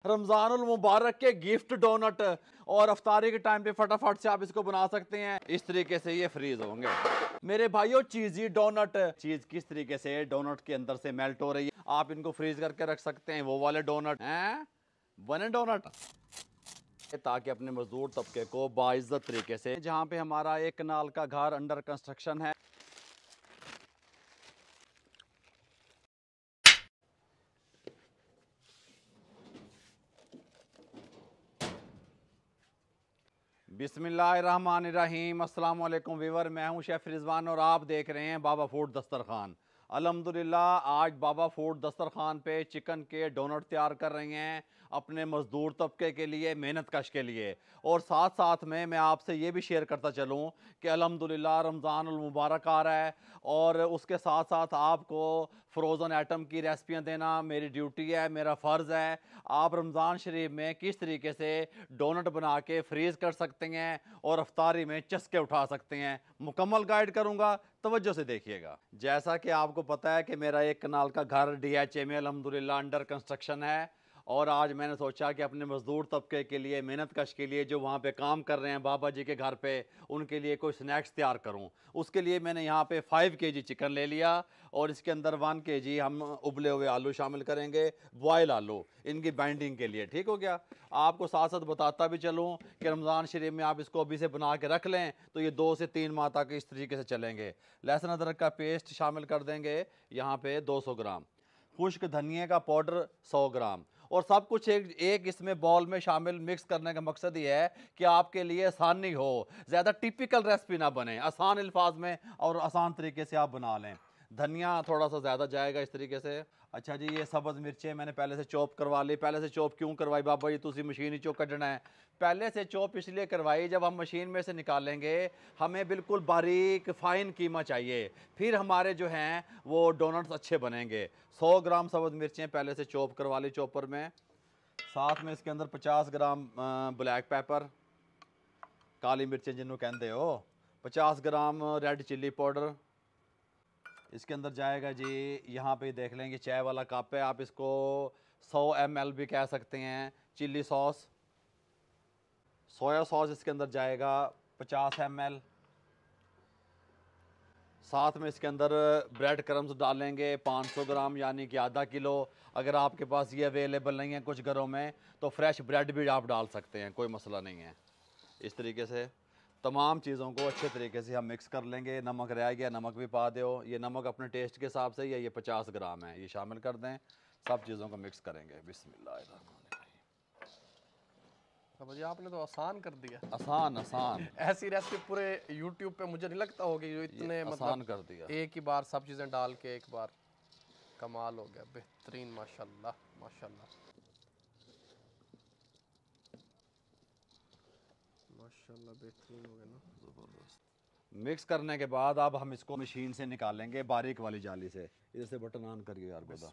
रमजानुल मुबारक के gift donut और अफ्तारी के टाइम पे फटाफट से आप इसको बना सकते हैं। इस तरीके से ये फ्रीज होंगे मेरे भाइयों। चीजी डोनट, चीज किस तरीके से डोनट के अंदर से मेल्ट हो रही है, आप इनको फ्रीज करके रख सकते हैं। वो वाले डोनट हैं, बने डोनट, ताकि अपने मजदूर तबके को बाइज्जत तरीके से, जहाँ पे हमारा एक कनाल का घर अंडर कंस्ट्रक्शन है, बिस्मिल्लाहिर्रहमानिर्रहीम। अस्सलाम वालेकुम वीवर, मैं हूं शेफ़ रिजवान और आप देख रहे हैं बाबा फूड दस्तरखान। अल्हम्दुलिल्लाह आज बाबा फूड दस्तरखान पे चिकन के डोनट तैयार कर रही हैं अपने मज़दूर तबके के लिए, मेहनत कश के लिए। और साथ साथ में मैं आपसे ये भी शेयर करता चलूँ कि अल्हम्दुलिल्लाह रमज़ानुल मुबारक आ रहा है और उसके साथ साथ आपको फ़्रोज़न आइटम की रेसिपियाँ देना मेरी ड्यूटी है, मेरा फ़र्ज़ है। आप रमज़ान शरीफ में किस तरीके से डोनट बना के फ्रीज़ कर सकते हैं और अफ्तारी में चस्के उठा सकते हैं, मुकम्मल गाइड करूंगा, तवज्जो से देखिएगा। जैसा कि आपको पता है कि मेरा एक कनाल का घर DHA में अल्हम्दुलिल्लाह अंडर कंस्ट्रक्शन है और आज मैंने सोचा कि अपने मज़दूर तबके के लिए, मेहनत कश के लिए, जो वहाँ पे काम कर रहे हैं बाबा जी के घर पे, उनके लिए कोई स्नैक्स तैयार करूँ। उसके लिए मैंने यहाँ पे 5 kg चिकन ले लिया और इसके अंदर 1 kg हम उबले हुए आलू शामिल करेंगे, बॉयल आलू, इनकी बाइंडिंग के लिए। ठीक हो गया। आपको साथ साथ बताता भी चलूँ कि रमज़ान शरीफ में आप इसको अभी से बना के रख लें तो ये 2 से 3 माह तक इस तरीके से चलेंगे। लहसुन अदरक का पेस्ट शामिल कर देंगे यहाँ पे 200 ग्राम, खुश्क धनिए का पाउडर 100 ग्राम, और सब कुछ एक इसमें बॉल में शामिल मिक्स करने का मकसद ये है कि आपके लिए आसानी हो, ज़्यादा टिपिकल रेसिपी ना बने, आसान अल्फाज में और आसान तरीके से आप बना लें। धनिया थोड़ा सा ज़्यादा जाएगा इस तरीके से। अच्छा जी, ये सब्ज़ मिर्चें मैंने पहले से चॉप करवा ली। पहले से चॉप क्यों करवाई बाबा जी, तुसी मशीन ही चो कढ़ना है। पहले से चॉप इसलिए करवाई, जब हम मशीन में से निकालेंगे हमें बिल्कुल बारीक फ़ाइन कीमा चाहिए, फिर हमारे जो हैं वो डोनट्स अच्छे बनेंगे। 100 ग्राम सब्ज़ मिर्चें पहले से चॉप करवा ली चॉपर में। साथ में इसके अंदर 50 ग्राम ब्लैक पेपर, काली मिर्चें जिन्हों कहते हो, 50 ग्राम रेड चिल्ली पाउडर। इसके अंदर जाएगा जी, यहाँ पे देख लेंगे चाय वाला कप है, आप इसको 100 ml भी कह सकते हैं। चिल्ली सॉस, सोया सॉस इसके अंदर जाएगा 50 ml। साथ में इसके अंदर ब्रेड क्रम्स डालेंगे 500 ग्राम, यानी कि आधा किलो। अगर आपके पास ये अवेलेबल नहीं है कुछ घरों में तो फ्रेश ब्रेड भी आप डाल सकते हैं, कोई मसला नहीं है। इस तरीके से तमाम चीज़ों को अच्छे तरीके से हम मिक्स कर लेंगे। नमक रह गया, नमक भी पा दो, ये नमक अपने टेस्ट के हिसाब से ये 50 ग्राम है, ये शामिल कर दें। सब चीज़ों को मिक्स करेंगे। बिस्मिल्लाह। अब जी आपने तो आसान कर दिया। आसान आसान ऐसी रेसिपी पूरे YouTube पे मुझे नहीं लगता होगी जो इतने आसान मतलब कर दिया। एक ही बार सब चीज़ें डाल के एक बार। कमाल हो गया, बेहतरीन, माशाल्लाह माशाल्लाह माशाल्लाह, बेहतरीन हो गया ना। मिक्स करने के बाद अब हम इसको मशीन से निकालेंगे बारीक वाली जाली से। इधर से बटन ऑन करिए यार खुदा।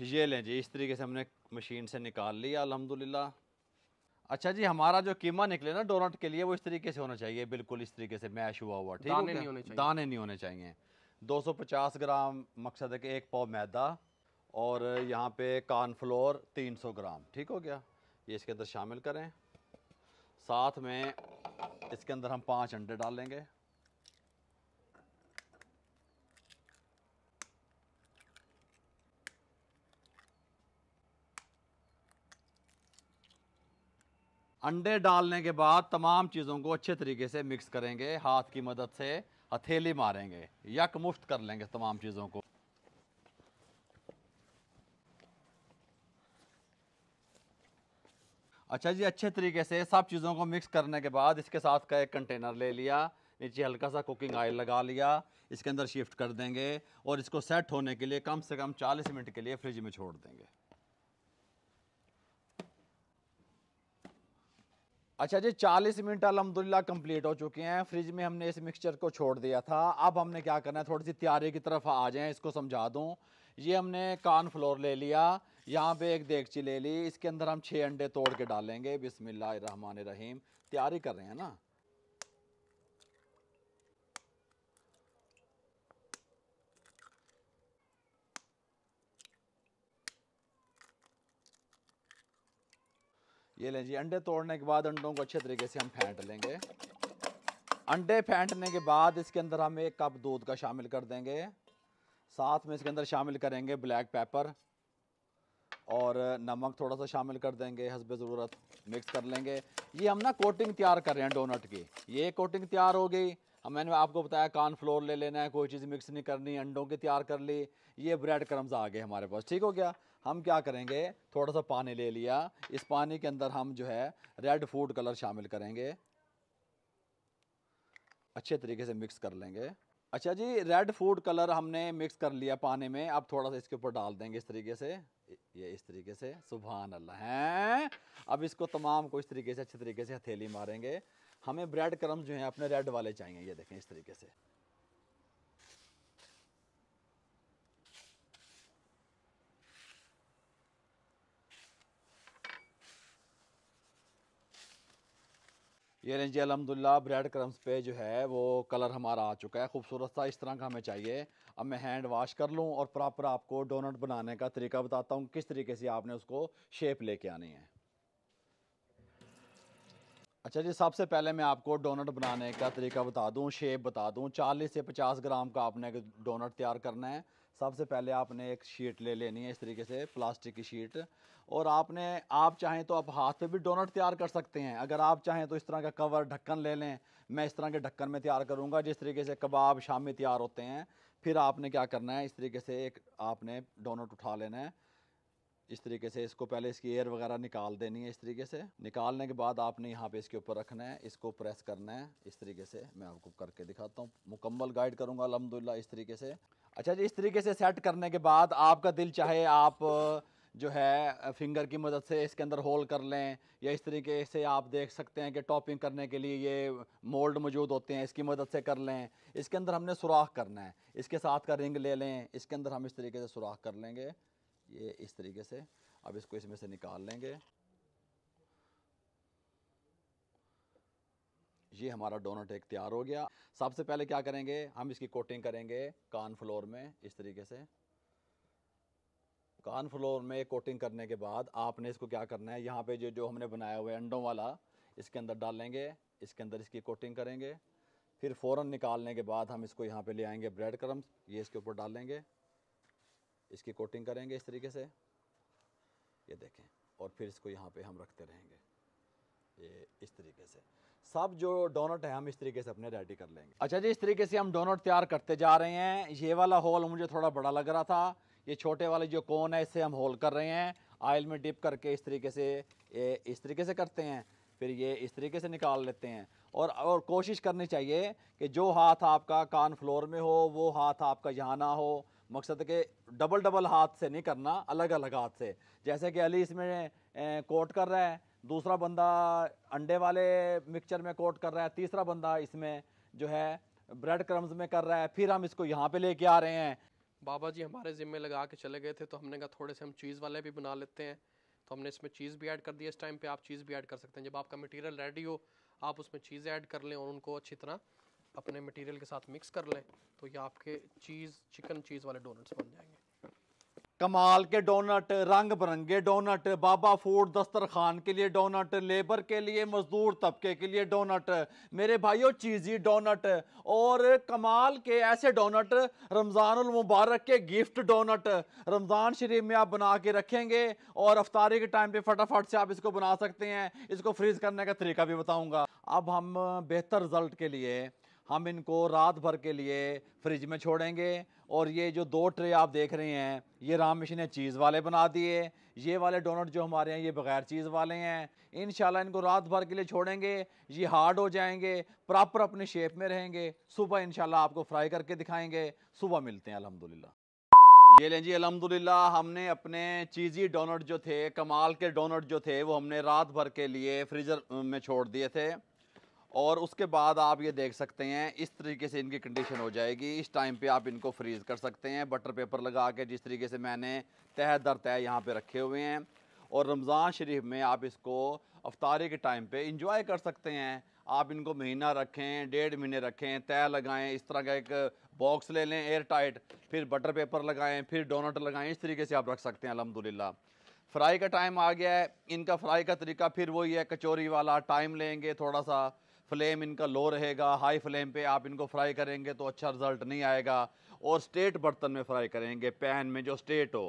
ये लें जी, इस तरीके से हमने मशीन से निकाल लिया अल्हम्दुलिल्लाह। अच्छा जी, हमारा जो कीमा निकले ना डोनट के लिए, वो इस तरीके से होना चाहिए, बिल्कुल इस तरीके से मैश हुआ हुआ। ठीक हो दाने गया, नहीं होने चाहिए। दाने नहीं होने चाहिए। 250 ग्राम मकसद है कि 1 पाव मैदा, और यहाँ पे कॉर्नफ्लोर 300 ग्राम। ठीक हो गया, ये इसके अंदर शामिल करें। साथ में इसके अंदर हम 5 अंडे डालेंगे। अंडे डालने के बाद तमाम चीज़ों को अच्छे तरीके से मिक्स करेंगे, हाथ की मदद से हथेली मारेंगे, यकमुश्त कर लेंगे तमाम चीज़ों को। अच्छा जी, अच्छे तरीके से सब चीज़ों को मिक्स करने के बाद इसके साथ का एक कंटेनर ले लिया, नीचे हल्का सा कुकिंग ऑयल लगा लिया, इसके अंदर शिफ्ट कर देंगे और इसको सेट होने के लिए कम से कम 40 मिनट के लिए फ्रिज में छोड़ देंगे। अच्छा जी, 40 मिनट अल्हम्दुलिल्लाह कंप्लीट हो चुके हैं। फ्रिज में हमने इस मिक्सचर को छोड़ दिया था। अब हमने क्या करना है, थोड़ी सी तैयारी की तरफ आ जाएं, इसको समझा दूं। ये हमने कॉर्नफ्लोर ले लिया, यहाँ पे एक देगची ले ली, इसके अंदर हम 6 अंडे तोड़ के डालेंगे। बिस्मिल्लाहिर्रहमानिर्रहीम। तैयारी कर रहे हैं ना। ये लें जी, अंडे तोड़ने के बाद अंडों को अच्छे तरीके से हम फेंट लेंगे। अंडे फेंटने के बाद इसके अंदर हम 1 कप दूध का शामिल कर देंगे। साथ में इसके अंदर शामिल करेंगे ब्लैक पेपर और नमक थोड़ा सा शामिल कर देंगे, हस्बे ज़रूरत मिक्स कर लेंगे। ये हम ना कोटिंग तैयार कर रहे हैं डोनट की। ये कोटिंग तैयार हो गई। अब मैंने आपको बताया कॉर्नफ्लोर ले लेना है, कोई चीज़ मिक्स नहीं करनी, अंडों की तैयार कर ली। ये ब्रेड क्रम्स आ गए हमारे पास, ठीक हो गया। हम क्या करेंगे, थोड़ा सा पानी ले लिया, इस पानी के अंदर हम जो है रेड फूड कलर शामिल करेंगे, अच्छे तरीके से मिक्स कर लेंगे। अच्छा जी, रेड फूड कलर हमने मिक्स कर लिया पानी में। अब थोड़ा सा इसके ऊपर डाल देंगे इस तरीके से, ये इस तरीके से। सुभान अल्लाह हैं। अब इसको तमाम को इस तरीके से अच्छे तरीके से हथेली मारेंगे। हमें ब्रेड क्रम्स जो हैं अपने रेड वाले चाहिए, ये देखें इस तरीके से। ये लें जी, अल्हम्दुलिल्लाह ब्रेड क्रम्स पे जो है वो कलर हमारा आ चुका है, खूबसूरत सा, इस तरह का हमें चाहिए। अब मैं हैंड वाश कर लूँ और प्रॉपर आपको डोनट बनाने का तरीका बताता हूँ, किस तरीके से आपने उसको शेप लेके आनी है। अच्छा जी, सबसे पहले मैं आपको डोनट बनाने का तरीका बता दूं, शेप बता दूं। 40 से 50 ग्राम का आपने एक डोनट तैयार करना है। सबसे पहले आपने एक शीट ले लेनी है, इस तरीके से प्लास्टिक की शीट। और आप चाहें तो आप हाथ पे भी डोनट तैयार कर सकते हैं। अगर आप चाहें तो इस तरह का कवर ढक्कन ले लें। मैं इस तरह के ढक्कन में तैयार करूँगा, जिस तरीके से कबाब शामी तैयार होते हैं। फिर आपने क्या करना है, इस तरीके से एक आपने डोनट उठा लेना है, इस तरीके से। इसको पहले इसकी एयर वगैरह निकाल देनी है, इस तरीके से। निकालने के बाद आपने यहाँ पे इसके ऊपर रखना है, इसको प्रेस करना है इस तरीके से। मैं आपको करके दिखाता हूँ, मुकम्मल गाइड करूँगा अल्हम्दुलिल्लाह इस तरीके से। अच्छा जी, इस तरीके से सेट करने के बाद आपका दिल चाहे आप जो है फिंगर की मदद से इसके अंदर होल कर लें, या इस तरीके से आप देख सकते हैं कि टॉपिंग करने के लिए ये मोल्ड मौजूद होते हैं, इसकी मदद से कर लें। इसके अंदर हमने सुराख करना है, इसके साथ का रिंग ले लें, इसके अंदर हम इस तरीके से सुराख कर लेंगे, ये इस तरीके से। अब इसको इसमें से निकाल लेंगे। ये हमारा डोनट एक तैयार हो गया। सबसे पहले क्या करेंगे, हम इसकी कोटिंग करेंगे कॉर्नफ्लोर में, इस तरीके से। कॉर्नफ्लोर में कोटिंग करने के बाद आपने इसको क्या करना है, यहाँ पे जो जो हमने बनाया हुआ है अंडों वाला, इसके अंदर डालेंगे, इसके अंदर इसकी कोटिंग करेंगे। फिर फ़ौरन निकालने के बाद हम इसको यहाँ पे ले आएंगे ब्रेड क्रम्स, ये इसके ऊपर डालेंगे, इसकी कोटिंग करेंगे इस तरीके से, ये देखें। और फिर इसको यहाँ पे हम रखते रहेंगे, ये इस तरीके से। सब जो डोनट है हम इस तरीके से अपने रेडी कर लेंगे। अच्छा जी, इस तरीके से हम डोनट तैयार करते जा रहे हैं। ये वाला होल मुझे थोड़ा बड़ा लग रहा था, ये छोटे वाले जो कोन है इससे हम होल कर रहे हैं। ऑयल में डिप करके इस तरीके से, ये इस तरीके से करते हैं, फिर ये इस तरीके से निकाल लेते हैं। और कोशिश करनी चाहिए कि जो हाथ आपका कॉर्नफ्लोर में हो वो हाथ आपका यहाँ ना हो। मकसद के डबल डबल हाथ से नहीं करना, अलग अलग हाथ से। जैसे कि अली इसमें कोट कर रहा है, दूसरा बंदा अंडे वाले मिक्सचर में कोट कर रहा है, तीसरा बंदा इसमें जो है ब्रेड क्रम्स में कर रहा है। फिर हम इसको यहाँ पे लेके आ रहे हैं। बाबा जी हमारे ज़िम्मे लगा के चले गए थे, तो हमने कहा थोड़े से हम चीज़ वाले भी बना लेते हैं। तो हमने इसमें चीज़ भी ऐड कर दी। इस टाइम पे आप चीज़ भी ऐड कर सकते हैं। जब आपका मटेरियल रेडी हो, आप उसमें चीज़ ऐड कर लें और उनको अच्छी तरह अपने मटेरियल के साथ मिक्स कर लें, तो ये आपके चिकन चीज़ वाले डोनट्स बन जाएंगे। कमाल के डोनट, रंग बिरंगे डोनट, बाबा फूड दस्तरखान के लिए डोनट, लेबर के लिए, मजदूर तबके के लिए डोनट, मेरे भाइयों चीज़ी डोनट, और कमाल के ऐसे डोनट रमज़ानुल मुबारक के गिफ्ट डोनट। रमज़ान शरीफ में आप बना के रखेंगे और अफ्तारी के टाइम पे फटाफट से आप इसको बना सकते हैं। इसको फ्रीज करने का तरीका भी बताऊंगा। अब हम बेहतर रिजल्ट के लिए हम इनको रात भर के लिए फ्रिज में छोड़ेंगे। और ये जो 2 ट्रे आप देख रहे हैं, ये राम मिशन ने चीज़ वाले बना दिए। ये वाले डोनट जो हमारे हैं ये बगैर चीज़ वाले हैं। इंशाल्लाह इनको रात भर के लिए छोड़ेंगे, ये हार्ड हो जाएंगे, प्रॉपर अपने शेप में रहेंगे। सुबह इंशाल्लाह आपको फ्राई करके दिखाएंगे। सुबह मिलते हैं अल्हम्दुलिल्लाह। ये लें जी, अल्हम्दुलिल्लाह हमने अपने चीज़ी डोनट जो थे, कमाल के डोनट जो थे, वो हमने रात भर के लिए फ्रीज़र में छोड़ दिए थे। और उसके बाद आप ये देख सकते हैं इस तरीके से इनकी कंडीशन हो जाएगी। इस टाइम पे आप इनको फ्रीज़ कर सकते हैं बटर पेपर लगा के, जिस तरीके से मैंने तह दर तह यहाँ पे रखे हुए हैं। और रमज़ान शरीफ में आप इसको अफ्तारी के टाइम पे इंजॉय कर सकते हैं। आप इनको महीना रखें, 1.5 महीने रखें, तह लगाएं, इस तरह का एक बॉक्स ले लें एयर टाइट, फिर बटर पेपर लगाएं, फिर डोनट लगाएं, इस तरीके से आप रख सकते हैं अल्हम्दुलिल्लाह। फ्राई का टाइम आ गया है। इनका फ्राई का तरीका फिर वही है, कचौरी वाला। टाइम लेंगे थोड़ा सा, फ्लेम इनका लो रहेगा। हाई फ्लेम पे आप इनको फ्राई करेंगे तो अच्छा रिजल्ट नहीं आएगा। और स्टेट बर्तन में फ्राई करेंगे, पैन में जो स्टेट हो।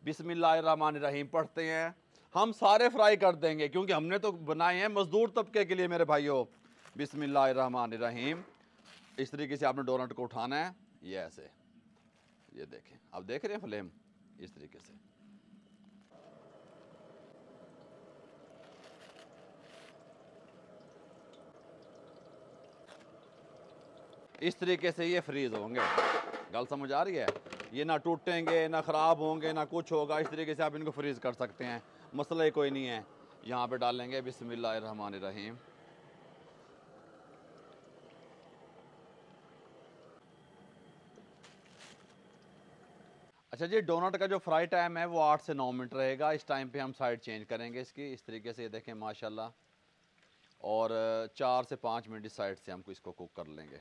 बिस्मिल्लाहिर्रहमानिर्रहीम पढ़ते हैं। हम सारे फ्राई कर देंगे क्योंकि हमने तो बनाए हैं मजदूर तबके के लिए मेरे भाइयों। बिस्मिल्लाहिर्रहमानिर्रहीम। इस तरीके से आपने डोनट को उठाना है, ये ऐसे, ये देखें, आप देख रहे हैं फ्लेम इस तरीके से। इस तरीके से ये फ्रीज होंगे। गल समझ आ रही है? ये ना टूटेंगे, ना ख़राब होंगे, ना कुछ होगा। इस तरीके से आप इनको फ्रीज़ कर सकते हैं, मसला ही कोई नहीं है। यहाँ पे डालेंगे बिस्मिल्लाहिर्रहमानिर्रहीम। अच्छा जी, डोनट का जो फ्राई टाइम है वो 8 से 9 मिनट रहेगा। इस टाइम पे हम साइड चेंज करेंगे इसकी, इस तरीके से, ये देखें माशाल्लाह। और 4 से 5 मिनट इस साइड से हमको इसको कुक कर लेंगे।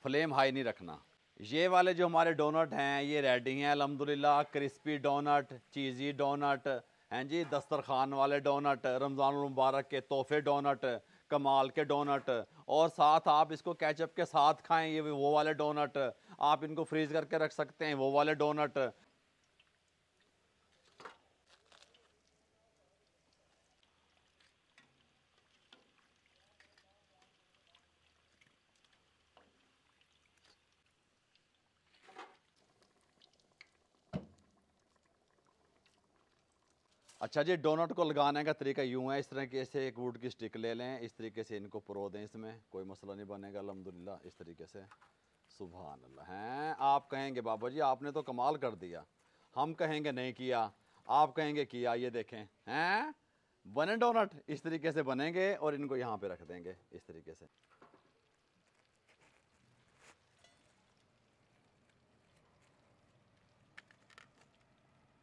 फ्लेम हाई नहीं रखना। ये वाले जो हमारे डोनट हैं ये रेडी हैं अल्हम्दुलिल्लाह। क्रिस्पी डोनट, चीज़ी डोनट हैं जी, दस्तरखान वाले डोनट, रमज़ान मुबारक के तोहफे डोनट, कमाल के डोनट। और साथ आप इसको केचप के साथ खाएं, ये वो वाले डोनट। आप इनको फ्रीज़ करके रख सकते हैं, वो वाले डोनट। अच्छा जी, डोनट को लगाने का तरीका यूँ है, इस तरह के से एक वुड की स्टिक ले लें, इस तरीके से इनको परो दें, इसमें कोई मसला नहीं बनेगा अल्हम्दुलिल्लाह। इस तरीके से, सुभान अल्लाह। हैं, आप कहेंगे बाबा जी आपने तो कमाल कर दिया। हम कहेंगे नहीं किया, आप कहेंगे किया। ये देखें, हैं बने डोनट, इस तरीके से बनेंगे। और इनको यहाँ पे रख देंगे इस तरीके से।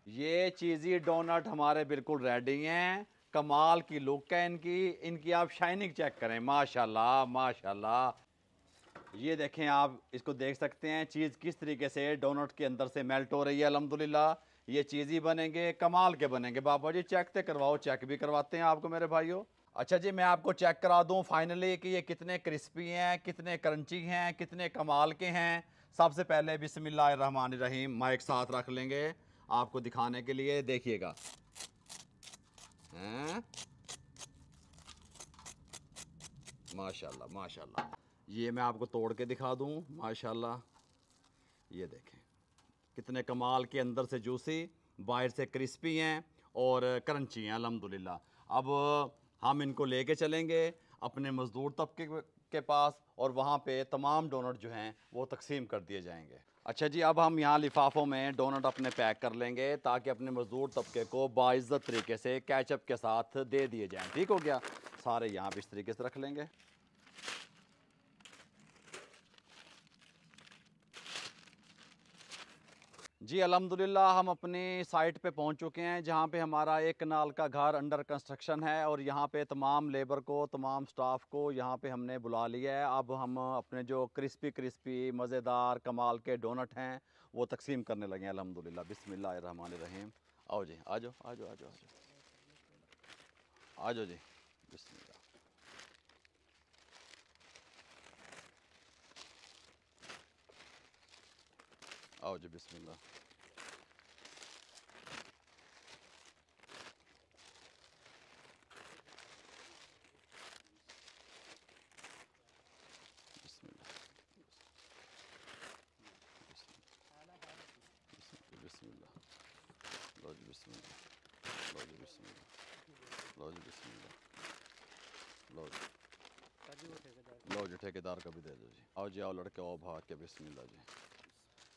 ये चीज़ी डोनट हमारे बिल्कुल रेडी हैं। कमाल की लुक है इनकी। इनकी आप शाइनिंग चेक करें, माशाल्लाह माशाल्लाह। ये देखें, आप इसको देख सकते हैं चीज़ किस तरीके से डोनट के अंदर से मेल्ट हो रही है अल्हम्दुलिल्लाह। ये चीज़ी बनेंगे, कमाल के बनेंगे। बाबा जी चेक तो करवाओ, चेक भी करवाते हैं आपको मेरे भाइयों। अच्छा जी, मैं आपको चेक करा दूं फाइनली कि ये कितने क्रिस्पी हैं, कितने क्रंची हैं, कितने कमाल के हैं। सबसे पहले बिस्मिल्लाहिर्रहमानिर्रहीम माइक साथ रख लेंगे आपको दिखाने के लिए, देखिएगा। हैं, माशाल्लाह माशाल्लाह। ये मैं आपको तोड़ के दिखा दूं, माशाल्लाह। ये देखें कितने कमाल के, अंदर से जूसी, बाहर से क्रिस्पी हैं और क्रंची हैं अल्हम्दुलिल्लाह। अब हम इनको लेके चलेंगे अपने मज़दूर तबके के पास, और वहाँ पे तमाम डोनट जो हैं वो तकसीम कर दिए जाएंगे। अच्छा जी, अब हम यहाँ लिफाफों में डोनट अपने पैक कर लेंगे ताकि अपने मज़दूर तबके को बाइज़्ज़त तरीके से केचप के साथ दे दिए जाएँ। ठीक हो गया? सारे यहाँ पे इस तरीके से रख लेंगे। जी अल्हम्दुलिल्लाह, हम अपनी साइट पे पहुंच चुके हैं जहां पे हमारा एक कनाल का घर अंडर कंस्ट्रक्शन है। और यहां पे तमाम लेबर को, तमाम स्टाफ को यहां पे हमने बुला लिया है। अब हम अपने जो क्रिस्पी क्रिस्पी मज़ेदार कमाल के डोनट हैं वो तकसीम करने लगे हैं अल्हम्दुलिल्लाह। बिस्मिल्लाहिर्रहमानिर्रहीम। आओ जी, आ जाओ आ जाओ आ जाओ आ जाओ जी, बिस्मिल्लाह। आओ जी, बिस्मिल्लाह। बिस्मिल्लाह बिस्मिल्लाह। लो जी बिस्मिल्लाह, लो जी बिस्मिल्लाह, लो जी बिस्मिल्लाह, लो जी, लो जी ठेकेदार का भी दे दो जी। आओ जी, आओ लड़के, आओ भाग के, बिस्मिल्लाह जी,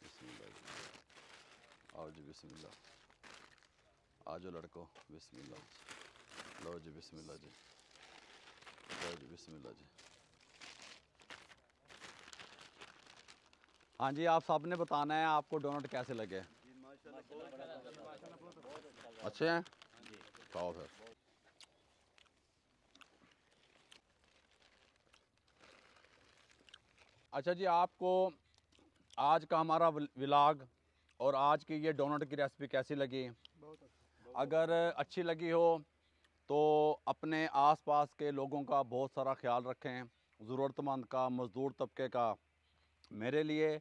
बिस्मिल्लाह जी। आओ जी बिस्मिल्लाह, आ जाओ लड़को, बिस्मिल्लाह। लो जी बिस्मिल्लाह जी, लो जी बिस्मिल्लाह जी। हाँ जी, आप सबने बताना है आपको डोनट कैसे लगे। अच्छे हैं, खाओ फिर। अच्छा जी, आपको आज का हमारा व्लॉग और आज की ये डोनट की रेसिपी कैसी लगी? अगर अच्छी लगी हो तो अपने आसपास के लोगों का बहुत सारा ख्याल रखें, ज़रूरतमंद का, मज़दूर तबके का। मेरे लिए,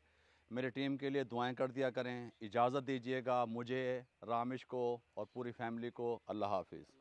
मेरी टीम के लिए दुआएं कर दिया करें। इजाज़त दीजिएगा मुझे, रामिश को और पूरी फैमिली को। अल्लाह हाफिज़।